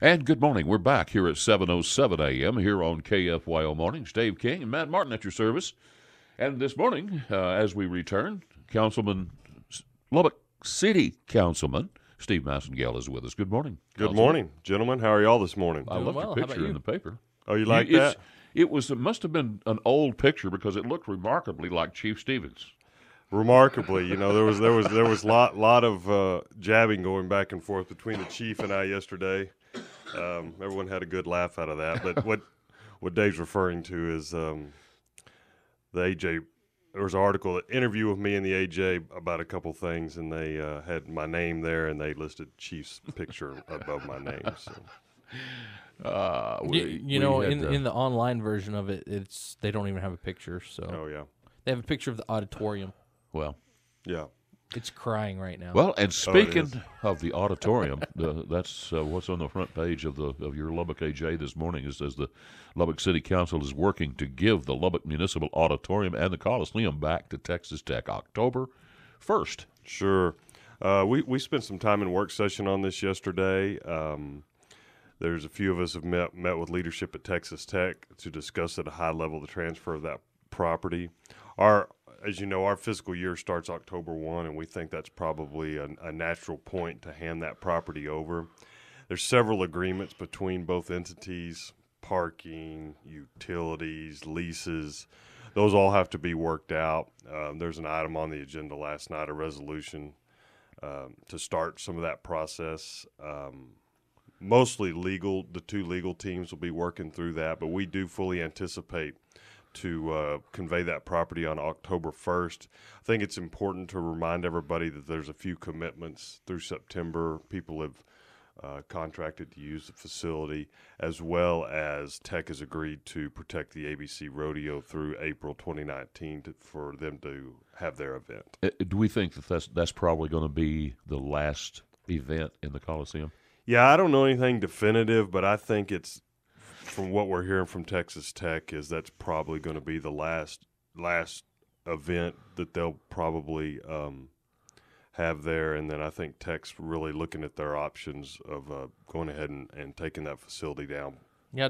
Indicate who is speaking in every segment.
Speaker 1: And good morning. We're back here at 7:07 a.m. here on KFYO Mornings. Dave King and Matt Martin at your service. And this morning, as we return, Lubbock City Councilman Steve Massengale is with us. Good morning.
Speaker 2: Good morning, gentlemen. How are y'all this morning?
Speaker 1: I love your picture in the paper.
Speaker 2: Oh, you like that?
Speaker 1: It must have been an old picture because it looked remarkably like Chief Stevens.
Speaker 2: Remarkably, there was lot of jabbing going back and forth between the chief and I yesterday. Everyone had a good laugh out of that. But what Dave's referring to is the AJ. There was an article, an interview with me and the AJ about a couple things, and they had my name there, and they listed Chief's picture above my name. So.
Speaker 3: In the online version of it, they don't even have a picture. So.
Speaker 2: Oh yeah.
Speaker 3: They have a picture of the auditorium.
Speaker 1: Well.
Speaker 2: Yeah.
Speaker 3: It's crying right now.
Speaker 1: Well, and speaking of the auditorium, that's what's on the front page of your Lubbock AJ this morning. It says the Lubbock City Council is working to give the Lubbock Municipal Auditorium and the Coliseum back to Texas Tech October 1st.
Speaker 2: Sure. We spent some time in work session on this yesterday. There's a few of us have met with leadership at Texas Tech to discuss at a high level the transfer of that property. As you know, our fiscal year starts October 1, and we think that's probably a natural point to hand that property over. There's several agreements between both entities, parking, utilities, leases. Those all have to be worked out. There's an item on the agenda last night, a resolution to start some of that process. Mostly legal. The two legal teams will be working through that, but we do fully anticipate to convey that property on October 1st. I think it's important to remind everybody that there's a few commitments through September. People have contracted to use the facility, as well as Tech has agreed to protect the ABC Rodeo through April 2019 for them to have their event.
Speaker 1: Do we think that that's probably going to be the last event in the Coliseum?
Speaker 2: Yeah, I don't know anything definitive, but I think it's, from what we're hearing from Texas Tech, is that's probably going to be the last event that they'll probably have there. And then I think Tech's really looking at their options of going ahead and taking that facility down.
Speaker 3: Yeah,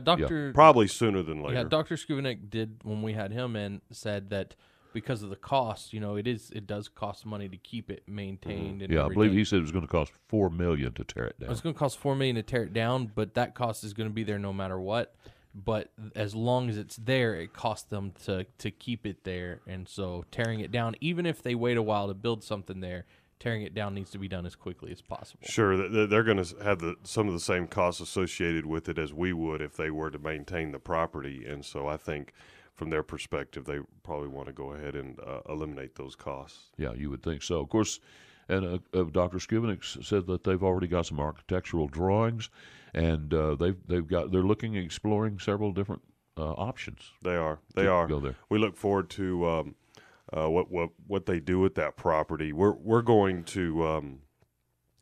Speaker 2: probably sooner than later.
Speaker 3: Yeah, Dr. Skubinek did, when we had him in, said that because of the cost, it does cost money to keep it maintained.
Speaker 1: Mm-hmm. And I believe he said it was going to cost $4 million to tear it down.
Speaker 3: It's going to cost $4 million to tear it down, but that cost is going to be there no matter what. But as long as it's there, it costs them to keep it there. And so tearing it down, even if they wait a while to build something there, tearing it down needs to be done as quickly as possible.
Speaker 2: Sure, they're going to have some of the same costs associated with it as we would if they were to maintain the property. And so I think, from their perspective, they probably want to go ahead and eliminate those costs.
Speaker 1: Yeah, you would think so. Of course, and Dr. Skubinek said that they've already got some architectural drawings, and they're looking at exploring several different options.
Speaker 2: They are. Go
Speaker 1: there.
Speaker 2: We look forward to what they do with that property. We're going to,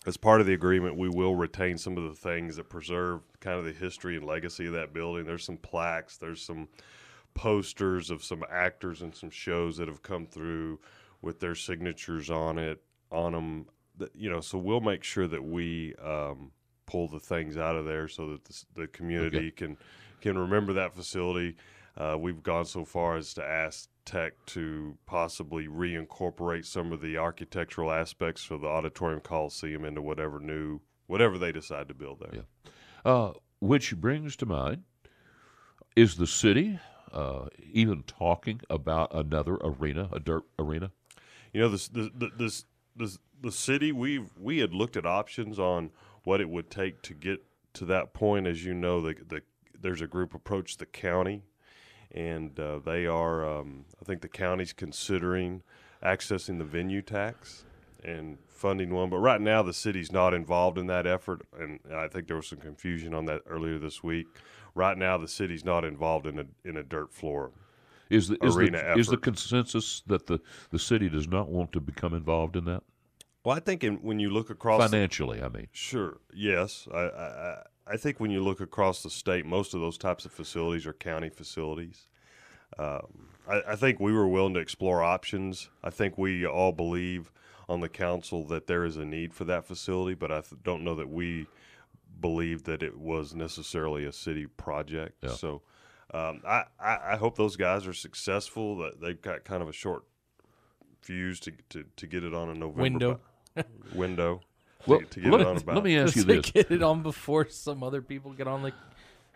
Speaker 2: as part of the agreement, we will retain some of the things that preserve kind of the history and legacy of that building. There's some plaques. There's some posters of some actors and some shows that have come through with their signatures on them. So we'll make sure that we pull the things out of there so that the community can remember that facility. We've gone so far as to ask Tech to possibly reincorporate some of the architectural aspects of the Auditorium Coliseum into whatever they decide to build there.
Speaker 1: Yeah. Which brings to mind, is the city even talking about another arena, a dirt arena?
Speaker 2: The city, we had looked at options on what it would take to get to that point. As you know, there's a group approached the county, and they are, I think the county's considering accessing the venue tax and funding one. But right now, the city's not involved in that effort, and I think there was some confusion on that earlier this week. Right now, the city's not involved in a dirt floor arena effort.
Speaker 1: Is the consensus that the city does not want to become involved in that?
Speaker 2: Well, I think when you look across
Speaker 1: financially,
Speaker 2: sure, yes. I think when you look across the state, most of those types of facilities are county facilities. I think we were willing to explore options. I think we all believe on the council that there is a need for that facility, but I don't know that we believed that it was necessarily a city project.
Speaker 1: Yeah.
Speaker 2: So I hope those guys are successful. That they've got kind of a short fuse to get it on a November window.
Speaker 1: Well,
Speaker 2: to get it on
Speaker 1: let me ask you
Speaker 3: To
Speaker 1: this.
Speaker 3: get it on before some other people get on the.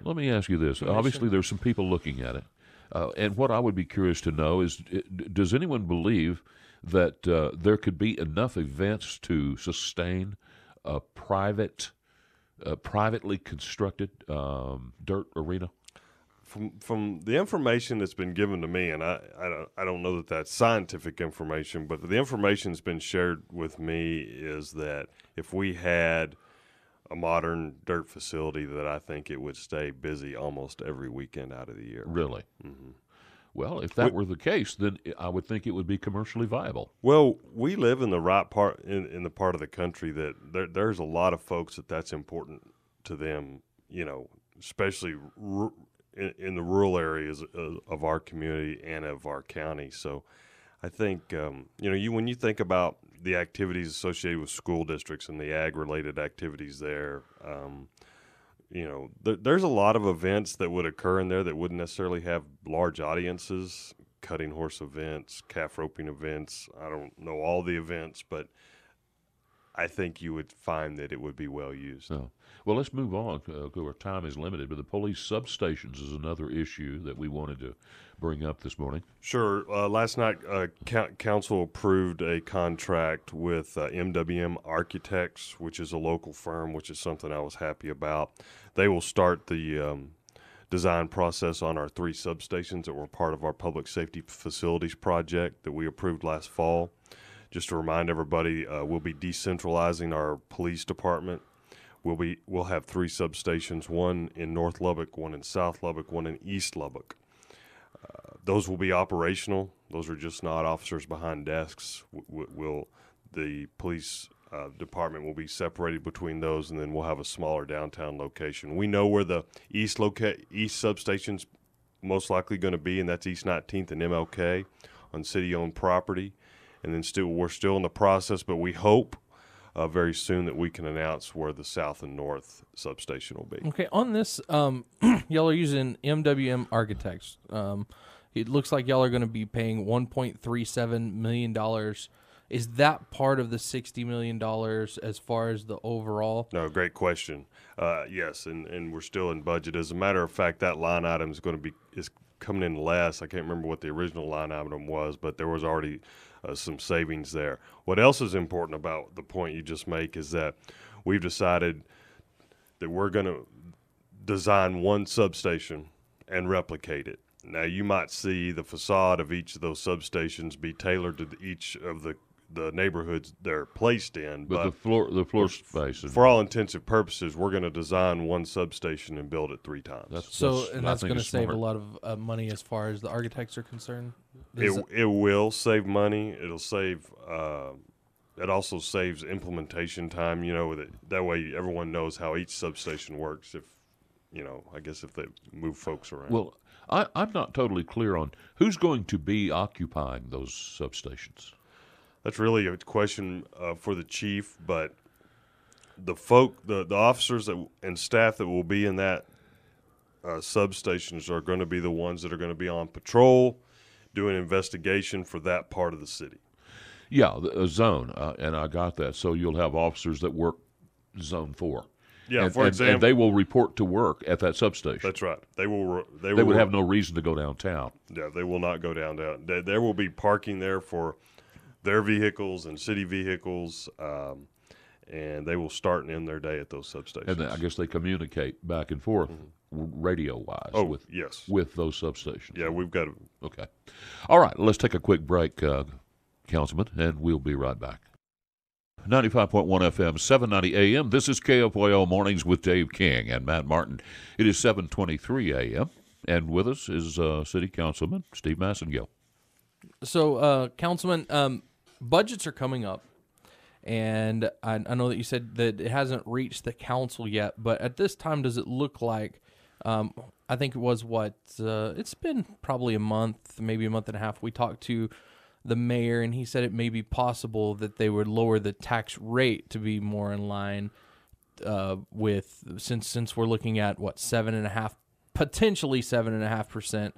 Speaker 1: Let me ask you this. Obviously, there's some people looking at it. And what I would be curious to know is, does anyone believe that there could be enough events to sustain a privately constructed dirt arena?
Speaker 2: From the information that's been given to me, and I don't know that that's scientific information, but the information that's been shared with me is that if we had a modern dirt facility, that I think it would stay busy almost every weekend out of the year.
Speaker 1: Really? Mm-hmm. Well, if that were the case, then I would think it would be commercially viable.
Speaker 2: Well, we live in the right part in the part of the country that there's a lot of folks that's important to them, especially in the rural areas of our community and of our county. So I think, when you think about the activities associated with school districts and the ag-related activities there, there's a lot of events that would occur in there that wouldn't necessarily have large audiences, cutting horse events, calf roping events. I don't know all the events, but I think you would find that it would be well used.
Speaker 1: So, well, let's move on. Our time is limited, but the police substations is another issue that we wanted to bring up this morning.
Speaker 2: Sure. Last night, council approved a contract with MWM Architects, which is a local firm, which is something I was happy about. They will start the design process on our 3 substations that were part of our public safety facilities project that we approved last fall. Just to remind everybody, we'll be decentralizing our police department. We'll have 3 substations, one in North Lubbock, one in South Lubbock, one in East Lubbock. Those will be operational. Those are just not officers behind desks. The police department will be separated between those, and then we'll have a smaller downtown location. We know where the East substation's most likely going to be, and that's East 19th and MLK on city-owned property. And then we're still in the process, but we hope very soon that we can announce where the South and North substation will be.
Speaker 3: Okay, on this, y'all are using MWM Architects. It looks like y'all are going to be paying $1.37 million. Is that part of the $60 million as far as the overall?
Speaker 2: No, great question. Yes, and we're still in budget. As a matter of fact, that line item is coming in less. I can't remember what the original line item was, but there was already some savings there. What else is important about the point you just make is that we've decided that we're going to design one substation and replicate it. Now, you might see the facade of each of those substations be tailored to each of the neighborhoods they're placed in.
Speaker 1: But the floor space.
Speaker 2: For all intensive purposes, we're going to design one substation and build it 3 times.
Speaker 3: That's going to save a lot of money as far as the architects are concerned?
Speaker 2: It will save money. It'll save. It also saves implementation time. That way everyone knows how each substation works. If they move folks around.
Speaker 1: Well, I'm not totally clear on who's going to be occupying those substations.
Speaker 2: That's really a question for the chief, but the officers and staff that will be in that substations are going to be the ones that are going to be on patrol, doing investigation for that part of the city.
Speaker 1: Yeah, a zone, and I got that. So you'll have officers that work Zone 4.
Speaker 2: Yeah,
Speaker 1: and,
Speaker 2: for example,
Speaker 1: and they will report to work at that substation.
Speaker 2: That's right. They would
Speaker 1: have no reason to go downtown.
Speaker 2: Yeah, they will not go downtown. There will be parking there for their vehicles and city vehicles, and they will start and end their day at those substations.
Speaker 1: And I guess they communicate back and forth radio-wise with those substations.
Speaker 2: Yeah, we've got to.
Speaker 1: Okay. All right, let's take a quick break, Councilman, and we'll be right back. 95.1 FM, 790 AM. This is KFYO Mornings with Dave King and Matt Martin. It is 7:23 AM, and with us is City Councilman Steve Massengale.
Speaker 3: So, Councilman, budgets are coming up, and I know that you said that it hasn't reached the council yet, but at this time, does it look like, I think it was it's been probably a month, maybe a month and a half, we talked to the mayor, and he said it may be possible that they would lower the tax rate to be more in line. with since we're looking at what 7.5, potentially 7.5%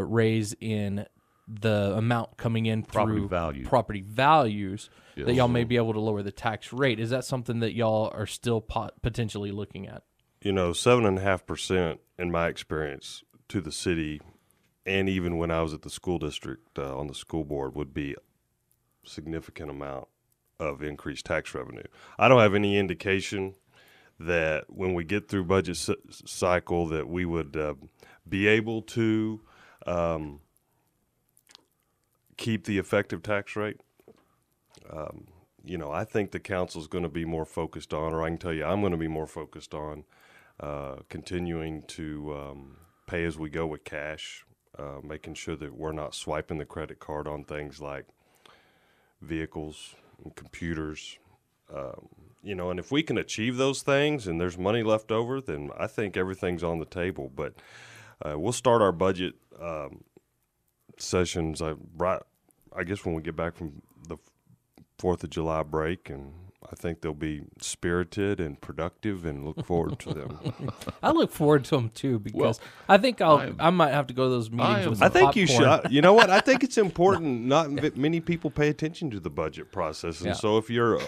Speaker 3: raise in the amount coming in through property values,
Speaker 1: Yes.
Speaker 3: that y'all may be able to lower the tax rate. Is that something that y'all are still potentially looking at?
Speaker 2: 7.5% in my experience to the city, and even when I was at the school district on the school board, would be a significant amount of increased tax revenue. I don't have any indication that when we get through budget cycle that we would be able to keep the effective tax rate. I think the council is going to be more focused on, or I can tell you I'm going to be more focused on continuing to pay as we go with cash, making sure that we're not swiping the credit card on things like vehicles and computers. And if we can achieve those things and there's money left over, then I think everything's on the table. But we'll start our budget sessions, I guess, when we get back from the 4th of July break, and I think they'll be spirited and productive, and look forward to them.
Speaker 3: I look forward to them too, because I think I might have to go to those meetings with some
Speaker 2: I think you
Speaker 3: popcorn.
Speaker 2: should. You know what? I think it's important. Not many people pay attention to the budget process, and so if you're,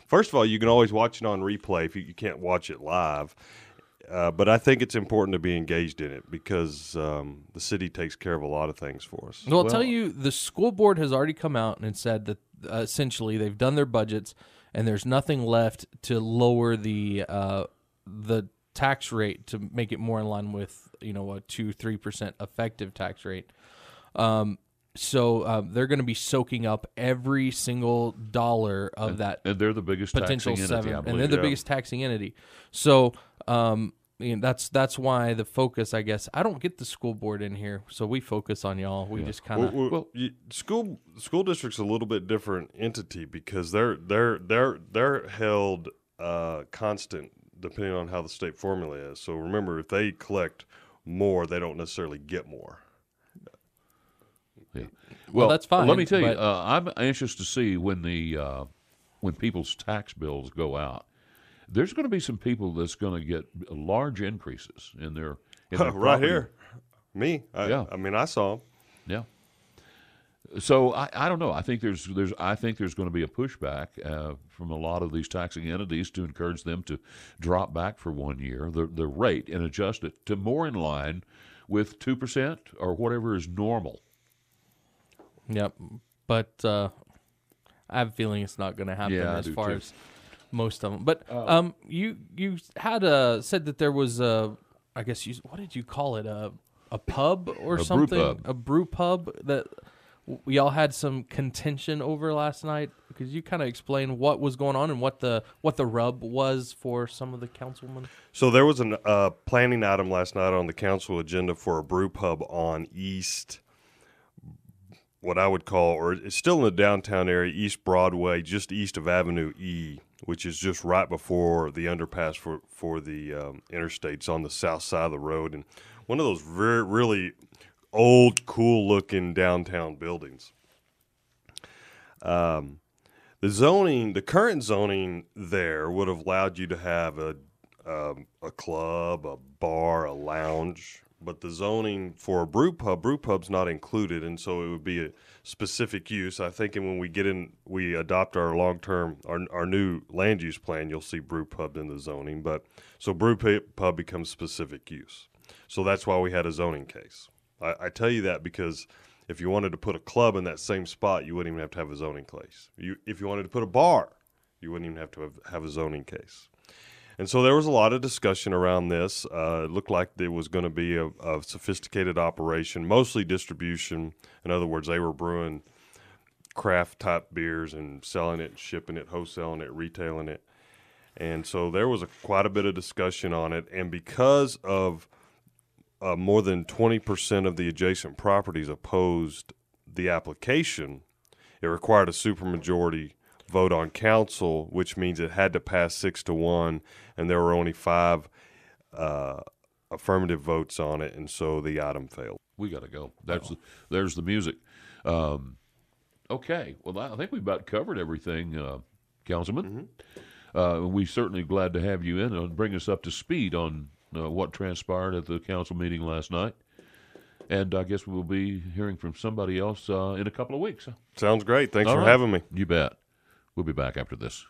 Speaker 2: first of all, you can always watch it on replay if you can't watch it live. But I think it's important to be engaged in it, because the city takes care of a lot of things for us.
Speaker 3: Well, I'll tell you, the school board has already come out and said that essentially they've done their budgets and there's nothing left to lower the tax rate to make it more in line with a 2-3% effective tax rate. So they're going to be soaking up every single dollar of that,
Speaker 1: and they're the biggest
Speaker 3: potential
Speaker 1: taxing entity, I believe.
Speaker 3: and they're the biggest taxing entity. So that's why the focus, I guess. I don't get the school board in here, so we focus on y'all. We just kind of
Speaker 2: school district's a little bit different entity, because they're held constant depending on how the state formula is. So remember, if they collect more, they don't necessarily get more.
Speaker 1: Yeah.
Speaker 3: Well, that's fine.
Speaker 1: Let me tell you, I'm anxious to see when people's tax bills go out. There's going to be some people that's going to get large increases in their
Speaker 2: right
Speaker 1: property.
Speaker 2: here. Me, I mean, I saw them.
Speaker 1: Yeah. So I don't know. I think there's going to be a pushback from a lot of these taxing entities to encourage them to drop back for 1 year the rate and adjust it to more in line with 2% or whatever is normal.
Speaker 3: Yep. But I have a feeling it's not going to happen as far as most of them. But you had said that there was I guess what did you call it, a pub or something, a brew pub that y'all had some contention over last night. Could you kind of explain what was going on and what the rub was for some of the councilmen?
Speaker 2: So there was a planning item last night on the council agenda for a brew pub on what I would call, or it's still in the downtown area, East Broadway, just east of Avenue E, which is just right before the underpass for the interstates on the south side of the road, and one of those really old, cool-looking downtown buildings. The current zoning there would have allowed you to have a club, a bar, a lounge. But the zoning for a brew pub's not included, and so it would be a specific use. I think when we adopt our long-term, our new land use plan, you'll see brew pub in the zoning. But so brew pub becomes specific use. So that's why we had a zoning case. I tell you that because if you wanted to put a club in that same spot, you wouldn't even have to have a zoning case. If you wanted to put a bar, you wouldn't even have to have a zoning case. And so there was a lot of discussion around this. It looked like there was going to be a sophisticated operation, mostly distribution. In other words, they were brewing craft-type beers and selling it, shipping it, wholesaling it, retailing it. And so there was quite a bit of discussion on it. And because of more than 20% of the adjacent properties opposed the application, it required a supermajority vote on council, which means it had to pass 6-1, and there were only 5 affirmative votes on it, and so the item failed.
Speaker 1: We got to go. There's the music. Okay. Well, I think we've about covered everything, Councilman. we're certainly glad to have you in and bring us up to speed on what transpired at the council meeting last night. And I guess we'll be hearing from somebody else in a couple of weeks.
Speaker 2: Sounds great. Thanks
Speaker 1: All
Speaker 2: for
Speaker 1: right.
Speaker 2: having me.
Speaker 1: You bet. We'll be back after this.